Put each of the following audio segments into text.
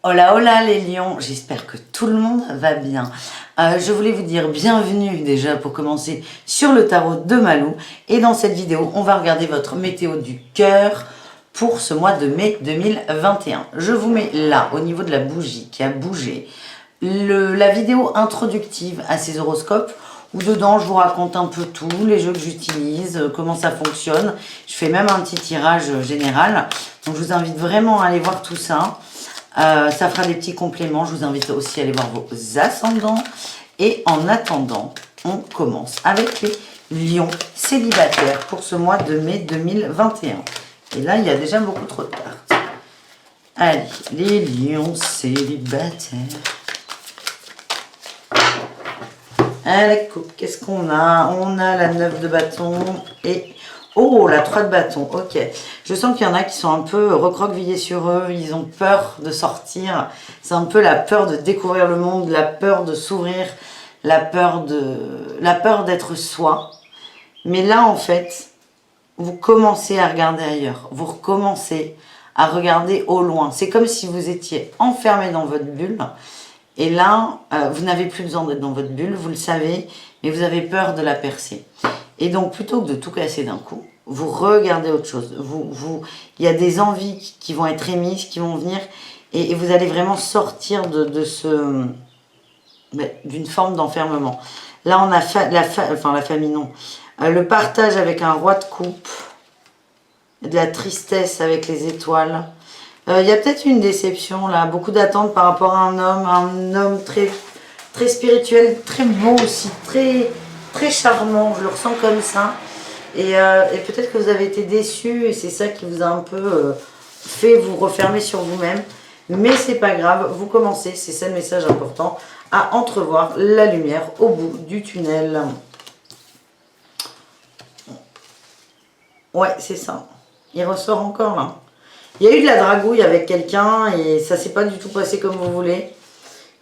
Hola hola les lions, j'espère que tout le monde va bien. Je voulais vous dire bienvenue déjà pour commencer sur le tarot de Malou. Et dans cette vidéo, on va regarder votre météo du cœur pour ce mois de mai 2021. Je vous mets là, au niveau de la bougie qui a bougé, la vidéo introductive à ces horoscopes où dedans je vous raconte un peu tout, les jeux que j'utilise, comment ça fonctionne. Je fais même un petit tirage général. Donc je vous invite vraiment à aller voir tout ça. Ça fera des petits compléments. Je vous invite aussi à aller voir vos ascendants. Et en attendant, on commence avec les lions célibataires pour ce mois de mai 2021. Et là, il y a déjà beaucoup trop de cartes. Allez, les lions célibataires. Allez, qu'est-ce qu'on a? On a la 9 de bâton et... Oh, la 3 de bâton, ok. Je sens qu'il y en a qui sont un peu recroquevillés sur eux, ils ont peur de sortir. C'est un peu la peur de découvrir le monde, la peur de s'ouvrir, la peur d'être soi. Mais là, en fait, vous commencez à regarder ailleurs. Vous recommencez à regarder au loin. C'est comme si vous étiez enfermé dans votre bulle. Et là, vous n'avez plus besoin d'être dans votre bulle, vous le savez, mais vous avez peur de la percer. Et donc, plutôt que de tout casser d'un coup, vous regardez autre chose. Il y a des envies qui vont être émises, qui vont venir, et vous allez vraiment sortir d'une forme d'enfermement. Là, on a la famille, non. Le partage avec un roi de coupe, de la tristesse avec les étoiles. Il y a peut-être une déception, là, beaucoup d'attentes par rapport à un homme très, très spirituel, très beau aussi, très... très charmant, je le ressens comme ça. Et peut-être que vous avez été déçus et c'est ça qui vous a un peu fait vous refermer sur vous-même. Mais c'est pas grave, vous commencez, c'est ça le message important, à entrevoir la lumière au bout du tunnel. Ouais, c'est ça. Il ressort encore là. Il y a eu de la dragouille avec quelqu'un et ça s'est pas du tout passé comme vous voulez.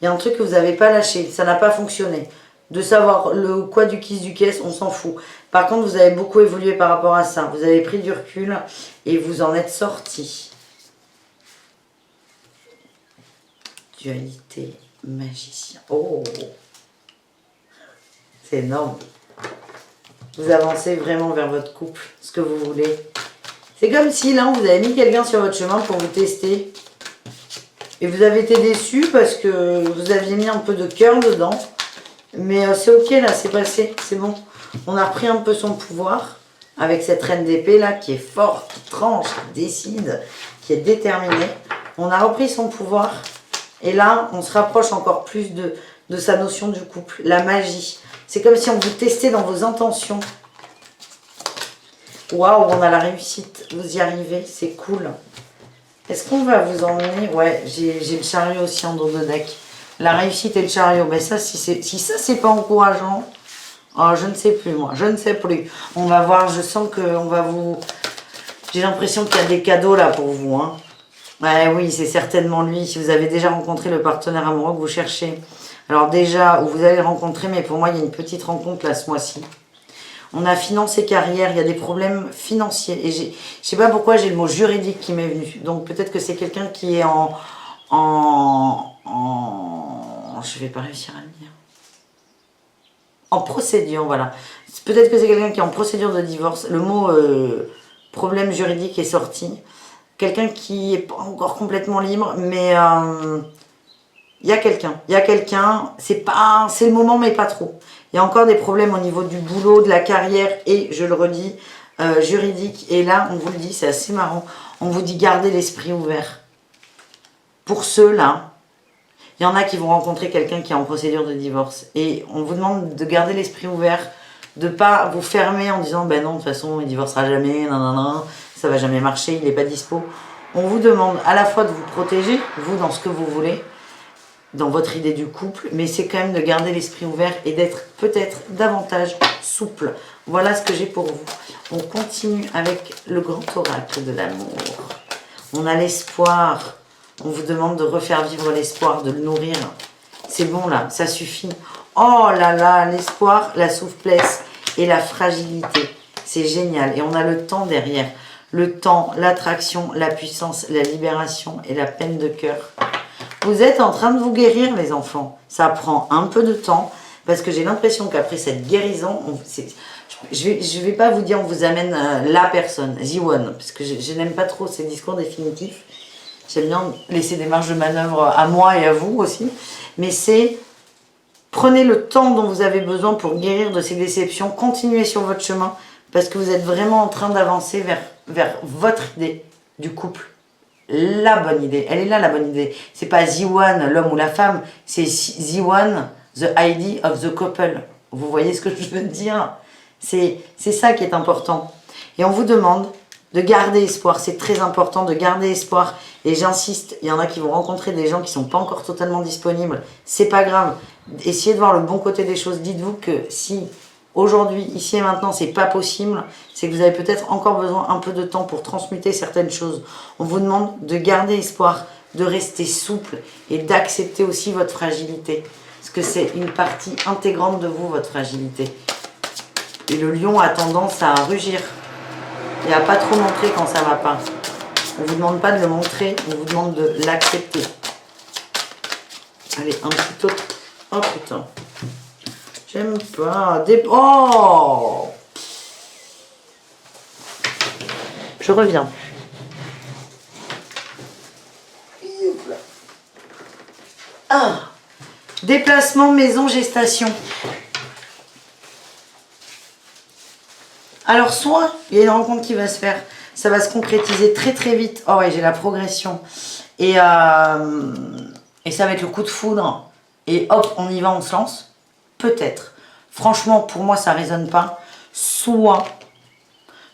Il y a un truc que vous n'avez pas lâché, ça n'a pas fonctionné. De savoir le quoi du kiss du caisse, on s'en fout. Par contre, vous avez beaucoup évolué par rapport à ça. Vous avez pris du recul et vous en êtes sorti. Dualité, magicien. Oh, c'est énorme. Vous avancez vraiment vers votre couple, ce que vous voulez. C'est comme si là, vous avez mis quelqu'un sur votre chemin pour vous tester. Et vous avez été déçu parce que vous aviez mis un peu de cœur dedans. Mais c'est ok là, c'est passé, c'est bon. On a repris un peu son pouvoir avec cette reine d'épée là qui est forte, qui tranche, qui décide, qui est déterminée. On a repris son pouvoir et là on se rapproche encore plus de sa notion du couple, la magie. C'est comme si on vous testait dans vos intentions. Waouh, on a la réussite, vous y arrivez, c'est cool. Est-ce qu'on va vous emmener? Ouais, j'ai le chariot aussi en dos de deck. La réussite et le chariot, mais ça, si ça c'est pas encourageant, oh, je ne sais plus moi, je ne sais plus. On va voir, je sens qu'on va vous... J'ai l'impression qu'il y a des cadeaux là pour vous. Hein. Ouais, oui, c'est certainement lui. Si vous avez déjà rencontré le partenaire amoureux que vous cherchez. Alors déjà, où vous allez le rencontrer, mais pour moi, il y a une petite rencontre là ce mois-ci. On a finance et carrière, il y a des problèmes financiers. Et je sais pas pourquoi j'ai le mot juridique qui m'est venu. Donc peut-être que c'est quelqu'un qui est je vais pas réussir à le dire. En procédure, voilà. Peut-être que c'est quelqu'un qui est en procédure de divorce. Le mot problème juridique est sorti. Quelqu'un qui n'est pas encore complètement libre, mais il y a quelqu'un. Il y a quelqu'un, c'est le moment, mais pas trop. Il y a encore des problèmes au niveau du boulot, de la carrière et, je le redis, juridique. Et là, on vous le dit, c'est assez marrant. On vous dit gardez l'esprit ouvert. Pour ceux-là, il y en a qui vont rencontrer quelqu'un qui est en procédure de divorce. Et on vous demande de garder l'esprit ouvert, de ne pas vous fermer en disant ben non, de toute façon, il ne divorcera jamais, non, ça ne va jamais marcher, il n'est pas dispo. On vous demande à la fois de vous protéger, vous, dans ce que vous voulez, dans votre idée du couple, mais c'est quand même de garder l'esprit ouvert et d'être peut-être davantage souple. Voilà ce que j'ai pour vous. On continue avec le grand oracle de l'amour. On a l'espoir. On vous demande de refaire vivre l'espoir, de le nourrir. C'est bon là, ça suffit. Oh là là, l'espoir, la souplesse et la fragilité. C'est génial. Et on a le temps derrière. Le temps, l'attraction, la puissance, la libération et la peine de cœur. Vous êtes en train de vous guérir, les enfants. Ça prend un peu de temps, parce que j'ai l'impression qu'après cette guérison, je vais pas vous dire on vous amène la personne, the one, parce que je n'aime pas trop ces discours définitifs. J'aime bien laisser des marges de manœuvre à moi et à vous aussi. Mais c'est, prenez le temps dont vous avez besoin pour guérir de ces déceptions. Continuez sur votre chemin, parce que vous êtes vraiment en train d'avancer vers votre idée du couple. La bonne idée. Elle est là, la bonne idée. C'est pas the one, l'homme ou la femme. C'est the one, the idea of the couple. Vous voyez ce que je veux dire? C'est ça qui est important. Et on vous demande de garder espoir. C'est très important de garder espoir. Et j'insiste, il y en a qui vont rencontrer des gens qui ne sont pas encore totalement disponibles. C'est pas grave. Essayez de voir le bon côté des choses. Dites-vous que si aujourd'hui, ici et maintenant, c'est pas possible, c'est que vous avez peut-être encore besoin un peu de temps pour transmuter certaines choses. On vous demande de garder espoir, de rester souple et d'accepter aussi votre fragilité. Parce que c'est une partie intégrante de vous, votre fragilité. Et le lion a tendance à rugir et à pas trop montrer quand ça va pas. On vous demande pas de le montrer, on vous demande de l'accepter. Allez, un petit autre. Oh putain. J'aime pas. Oh! Je reviens. Ah! Déplacement, maison, gestation. Alors, soit il y a une rencontre qui va se faire, ça va se concrétiser très très vite. Oh ouais, j'ai la progression. Et ça va être le coup de foudre. Et hop, on y va, on se lance. Peut-être. Franchement, pour moi, ça ne résonne pas. Soit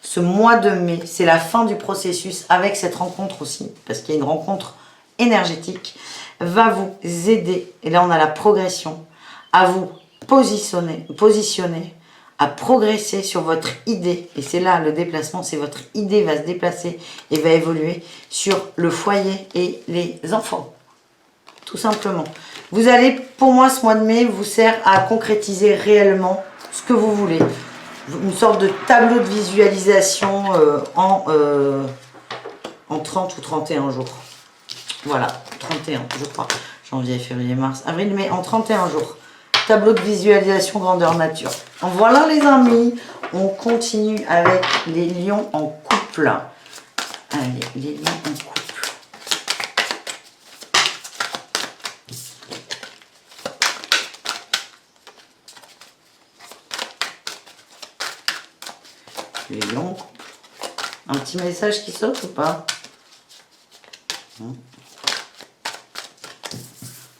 ce mois de mai, c'est la fin du processus avec cette rencontre aussi, parce qu'il y a une rencontre énergétique, va vous aider, et là on a la progression, à vous positionner, à progresser sur votre idée, et c'est là le déplacement, c'est votre idée va se déplacer et va évoluer sur le foyer et les enfants. Tout simplement. Vous allez, pour moi, ce mois de mai vous sert à concrétiser réellement ce que vous voulez. Une sorte de tableau de visualisation en 30 ou 31 jours. Voilà, 31, je crois. Janvier, février, mars, avril, mai, en 31 jours. Tableau de visualisation grandeur nature. Voilà les amis, on continue avec les lions en couple. Allez, les lions en couple. Les lions en couple. Un petit message qui saute ou pas?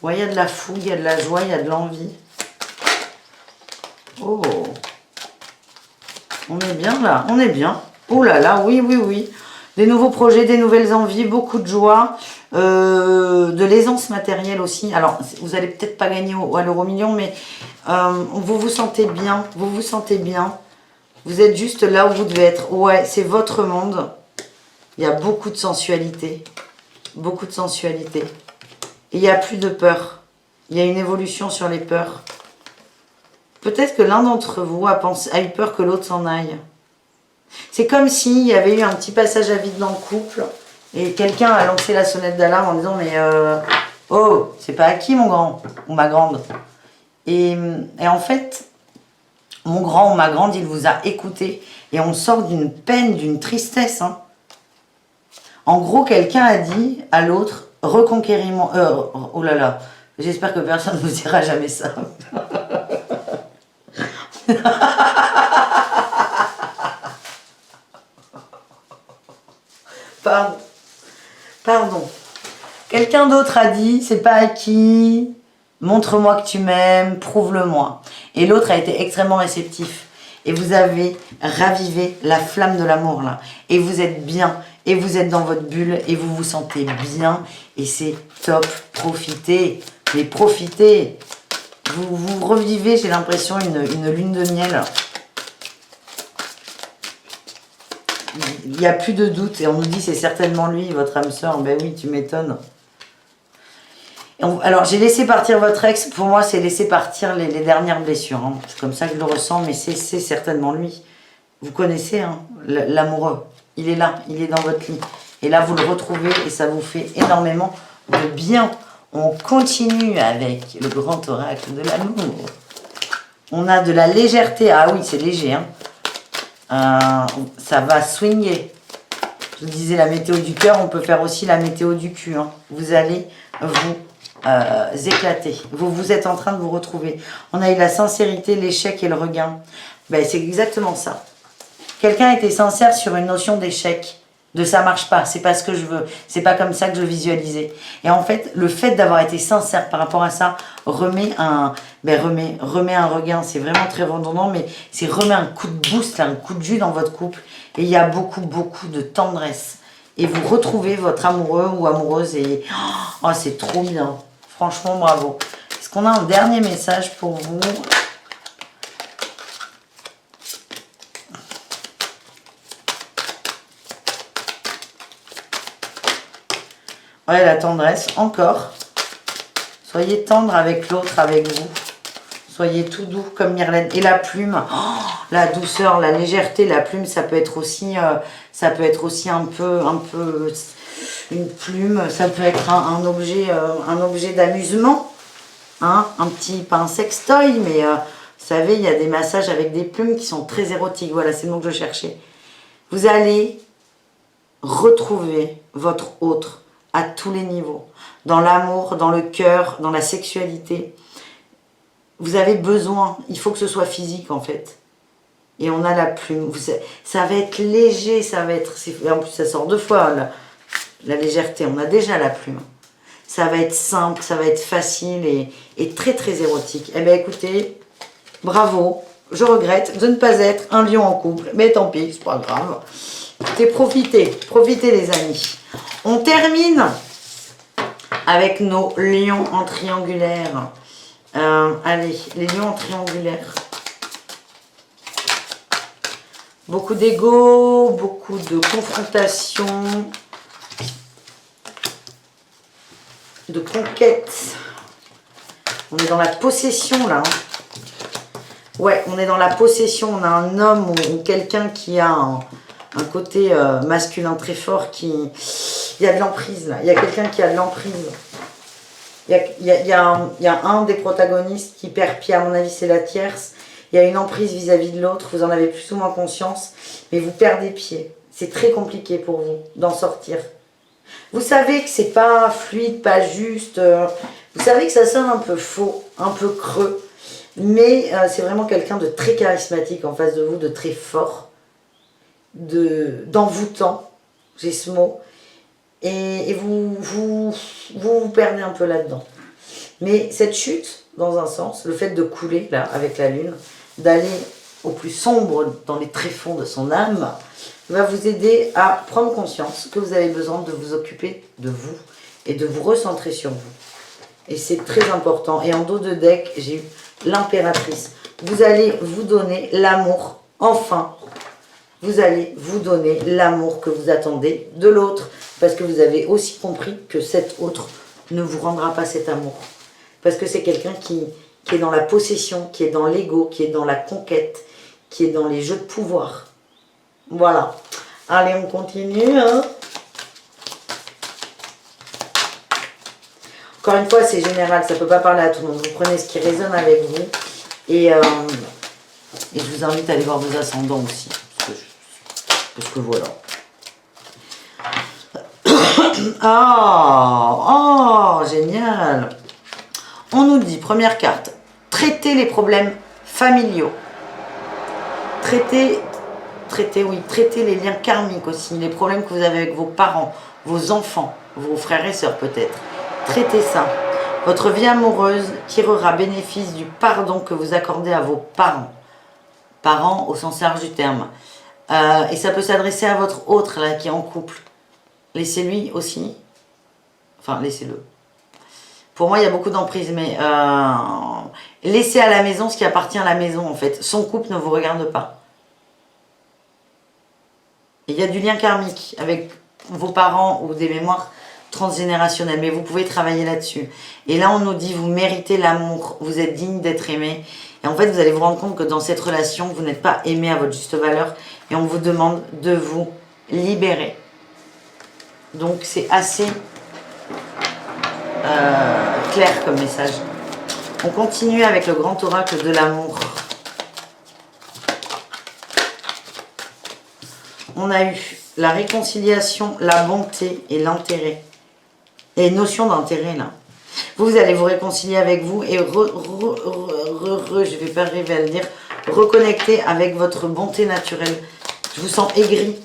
Ouais, il y a de la fougue, il y a de la joie, il y a de l'envie. Oh, on est bien là, on est bien. Oh là là, oui, oui, oui. Des nouveaux projets, des nouvelles envies, beaucoup de joie, de l'aisance matérielle aussi. Alors, vous allez peut-être pas gagner à l'euro million, mais vous vous sentez bien, vous vous sentez bien. Vous êtes juste là où vous devez être. Ouais, c'est votre monde. Il y a beaucoup de sensualité. Beaucoup de sensualité. Et il n'y a plus de peur. Il y a une évolution sur les peurs. Peut-être que l'un d'entre vous a eu peur que l'autre s'en aille. C'est comme s'il y avait eu un petit passage à vide dans le couple et quelqu'un a lancé la sonnette d'alarme en disant mais oh, c'est pas acquis mon grand ou ma grande. Et en fait, mon grand ou ma grande, il vous a écouté et on sort d'une peine, d'une tristesse. Hein. En gros, quelqu'un a dit à l'autre reconquérir mon... oh là là, j'espère que personne ne vous dira jamais ça. Pardon. Quelqu'un d'autre a dit, c'est pas acquis, montre-moi que tu m'aimes, prouve-le-moi. Et l'autre a été extrêmement réceptif. Et vous avez ravivé la flamme de l'amour là. Et vous êtes bien. Et vous êtes dans votre bulle. Et vous vous sentez bien. Et c'est top. Profitez. Mais profitez. Vous revivez, j'ai l'impression, une lune de miel. Il n'y a plus de doute. Et on nous dit, c'est certainement lui, votre âme sœur. Ben oui, tu m'étonnes. Alors, j'ai laissé partir votre ex. Pour moi, c'est laisser partir les dernières blessures. Hein. C'est comme ça que je le ressens, mais c'est certainement lui. Vous connaissez hein, l'amoureux. Il est là, il est dans votre lit. Et là, vous le retrouvez et ça vous fait énormément de bien. On continue avec le grand oracle de l'amour. On a de la légèreté. Ah oui, c'est léger. Hein. Ça va swinger. Je vous disais la météo du cœur, on peut faire aussi la météo du cul. Hein. Vous allez vous éclater. Vous êtes en train de vous retrouver. On a eu la sincérité, l'échec et le regain. Ben, c'est exactement ça. Quelqu'un était sincère sur une notion d'échec. De ça marche pas, c'est pas ce que je veux, c'est pas comme ça que je visualisais. Et en fait, le fait d'avoir été sincère par rapport à ça remet un regain. C'est vraiment très redondant, mais c'est remet un coup de boost, là, un coup de jus dans votre couple. Et il y a beaucoup de tendresse. Et vous retrouvez votre amoureux ou amoureuse et oh, c'est trop bien. Franchement, bravo. Est-ce qu'on a un dernier message pour vous ? Ouais, la tendresse, encore. Soyez tendre avec l'autre, avec vous. Soyez tout doux comme Myrlène. Et la plume, oh, la douceur, la légèreté, la plume, ça peut être aussi un peu une plume. Ça peut être un objet d'amusement. Hein, pas un sextoy, mais vous savez, il y a des massages avec des plumes qui sont très érotiques. Voilà, c'est le mot que je cherchais. Vous allez retrouver votre autre à tous les niveaux, dans l'amour, dans le cœur, dans la sexualité. Vous avez besoin, il faut que ce soit physique en fait. Et on a la plume, ça va être léger, ça va être, en plus ça sort 2 fois la légèreté, on a déjà la plume. Ça va être simple, ça va être facile et très érotique. Eh bien écoutez, bravo, je regrette de ne pas être un lion en couple, mais tant pis, c'est pas grave. Écoutez, profitez les amis. On termine avec nos lions en triangulaire. Allez, les lions en triangulaire. Beaucoup d'ego, beaucoup de confrontation, de conquête. On est dans la possession là. Hein. Ouais, on est dans la possession. On a un homme ou quelqu'un qui a un côté masculin très fort qui... Il y a de l'emprise là. Il y a quelqu'un qui a de l'emprise. Il y a un des protagonistes qui perd pied, à mon avis c'est la tierce. Il y a une emprise vis-à-vis de l'autre, vous en avez plus ou moins conscience, mais vous perdez pied. C'est très compliqué pour vous d'en sortir. Vous savez que c'est pas fluide, pas juste. Vous savez que ça sonne un peu faux, un peu creux. Mais c'est vraiment quelqu'un de très charismatique en face de vous, de très fort, d'envoûtant, j'ai ce mot. Et vous perdez un peu là-dedans. Mais cette chute, dans un sens, le fait de couler là avec la lune, d'aller au plus sombre dans les tréfonds de son âme, va vous aider à prendre conscience que vous avez besoin de vous occuper de vous et de vous recentrer sur vous. Et c'est très important. Et en dos de deck, j'ai eu l'impératrice. Vous allez vous donner l'amour, enfin. Vous allez vous donner l'amour que vous attendez de l'autre. Parce que vous avez aussi compris que cet autre ne vous rendra pas cet amour. Parce que c'est quelqu'un qui est dans la possession, qui est dans l'ego, qui est dans la conquête, qui est dans les jeux de pouvoir. Voilà. Allez, on continue. Hein. Encore une fois, c'est général, ça ne peut pas parler à tout le monde. Vous prenez ce qui résonne avec vous. Et je vous invite à aller voir vos ascendants aussi. Parce que voilà. Oh, génial. On nous dit, première carte, traiter les problèmes familiaux. Traiter les liens karmiques aussi, les problèmes que vous avez avec vos parents, vos enfants, vos frères et sœurs peut-être. Traitez ça. Votre vie amoureuse tirera bénéfice du pardon que vous accordez à vos parents. Parents au sens large du terme. Et ça peut s'adresser à votre autre là qui est en couple. Laissez-lui aussi. Enfin, laissez-le. Pour moi, il y a beaucoup d'emprise, mais laissez à la maison ce qui appartient à la maison, en fait. Son couple ne vous regarde pas. Il y a du lien karmique avec vos parents ou des mémoires transgénérationnelles, mais vous pouvez travailler là-dessus. Et là, on nous dit, vous méritez l'amour, vous êtes digne d'être aimé. Et en fait, vous allez vous rendre compte que dans cette relation, vous n'êtes pas aimé à votre juste valeur et on vous demande de vous libérer. Donc, c'est assez clair comme message. On continue avec le grand oracle de l'amour. On a eu la réconciliation, la bonté et l'intérêt. Et notion d'intérêt là. Vous allez vous réconcilier avec vous et je vais pas arriver à le dire, reconnecter avec votre bonté naturelle. Je vous sens aigri.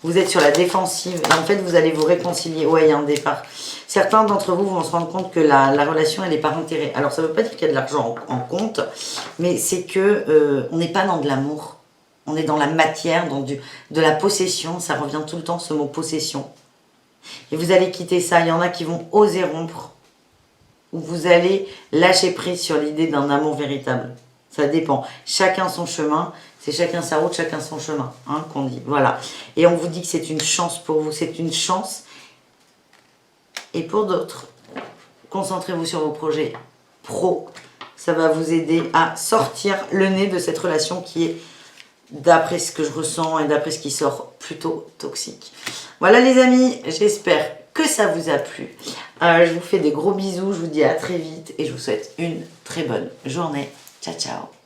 Vous êtes sur la défensive et en fait vous allez vous réconcilier. Ouais, il y a un départ. Certains d'entre vous vont se rendre compte que la relation elle est par intérêt. Alors ça ne veut pas dire qu'il y a de l'argent en compte, mais c'est que on n'est pas dans de l'amour. On est dans la matière, dans de la possession. Ça revient tout le temps ce mot possession. Et vous allez quitter ça. Il y en a qui vont oser rompre. Ou vous allez lâcher prise sur l'idée d'un amour véritable. Ça dépend. Chacun son chemin. C'est chacun sa route, chacun son chemin, hein, qu'on dit. Voilà. Et on vous dit que c'est une chance pour vous. C'est une chance. Et pour d'autres, concentrez-vous sur vos projets pro. Ça va vous aider à sortir le nez de cette relation qui est, d'après ce que je ressens et d'après ce qui sort, plutôt toxique. Voilà les amis, j'espère que ça vous a plu. Je vous fais des gros bisous, je vous dis à très vite et je vous souhaite une très bonne journée. Ciao, ciao.